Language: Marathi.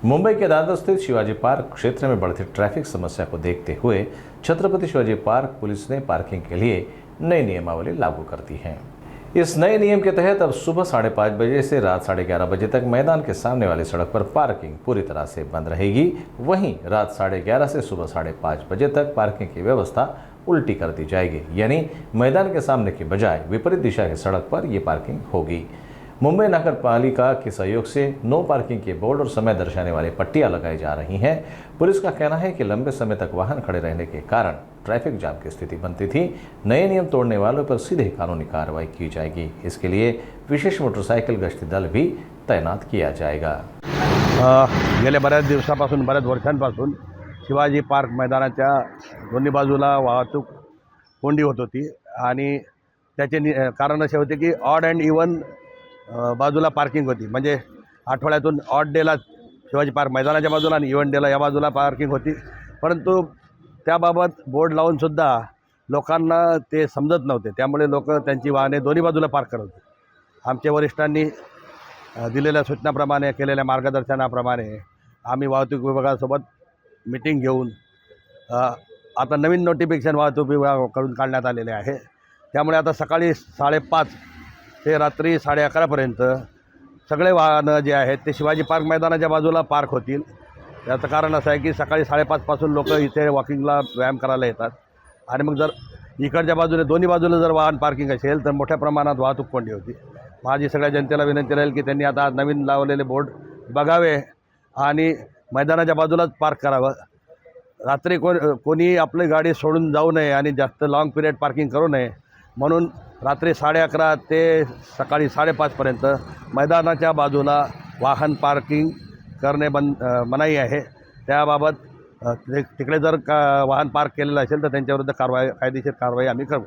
मुंबई के दादर स्थित शिवाजी पार्क क्षेत्र में बढ़ती ट्रैफिक समस्या को देखते हुए छत्रपति शिवाजी पार्क पुलिस ने पार्किंग के लिए नई नियमावली लागू कर दी है। इस नए नियम के तहत अब सुबह 5:30 बजे से रात 11:30 बजे तक मैदान के सामने वाली सड़क पर पार्किंग पूरी तरह से बंद रहेगी। वहीं रात 11:30 से सुबह 5:30 बजे तक पार्किंग की व्यवस्था उल्टी कर दी जाएगी, यानी मैदान के सामने की बजाय विपरीत दिशा की सड़क पर ये पार्किंग होगी। मुंबई नगर पालिका के सहयोग से नो पार्किंग के बोर्ड और समय दर्शाने वाली पट्टियां लगाई जा रही हैं। पुलिस का कहना है कि लंबे समय तक वाहन खड़े रहने के कारण ट्रैफिक जाम की स्थिति बनती थी। नए नियम तोड़ने वालों पर सीधे कानूनी कार्रवाई की जाएगी। इसके लिए विशेष मोटरसाइकिल गश्ती दल भी तैनात किया जाएगा। गेल्या बऱ्याच दिवसापासून बऱ्याच वर्षांपासून शिवाजी पार्क मैदानाच्या दोन्ही बाजूला वाहतूक कोंडी होत होती आणि त्याचे कारण असे होते की ऑड अँड इवन बाजूला पार्किंग होती। म्हणजे आठवड्यातून ऑड डेला शिवाजी पार्क मैदानाच्या बाजूला आणि इवन डेला या बाजूला पार्किंग होती, परंतु त्याबाबत बोर्ड लावूनसुद्धा लोकांना ते समजत नव्हते। त्यामुळे लोक त्यांची वाहने दोन्ही बाजूला पार्क करत होते। आमच्या वरिष्ठांनी दिलेल्या सूचनाप्रमाणे केलेल्या मार्गदर्शनाप्रमाणे आम्ही वाहतूक विभागासोबत मीटिंग घेऊन आता नवीन नोटिफिकेशन वाहतूक विभागाकडून काढण्यात आलेले आहे। त्यामुळे आता सकाळी 5:30 ते रात्री 11:30 पर्यंत सगळे वाहनं जे आहेत ते शिवाजी पार्क मैदानाच्या बाजूला पार्क होतील। याचं कारण असं आहे की सकाळी 5:30 पासून लोक इथे वॉकिंगला व्यायाम करायला येतात आणि मग जर इकडच्या बाजूने दोन्ही बाजूला जर वाहन पार्किंग असेल तर मोठ्या प्रमाणात वाहतूक कोंडी होती। माझी सगळ्या जनतेला विनंती राहील की त्यांनी आता नवीन लावलेले बोर्ड बघावे आणि मैदानाच्या बाजूलाच पार्क करावं। रात्री कोणी आपली गाडी सोडून जाऊ नये आणि जास्त लॉंग पिरियड पार्किंग करू नये, म्हणून रात्री 11:30 ते सकाळी 5:30 पर्यंत मैदानाच्या बाजूला वाहन पार्किंग करणे मनाई आहे। त्याबाबत तिकडे जर वाहन पार्क केलेलं असेल तर त्यांच्याविरुद्ध कायदेशीर कारवाई आम्ही करू।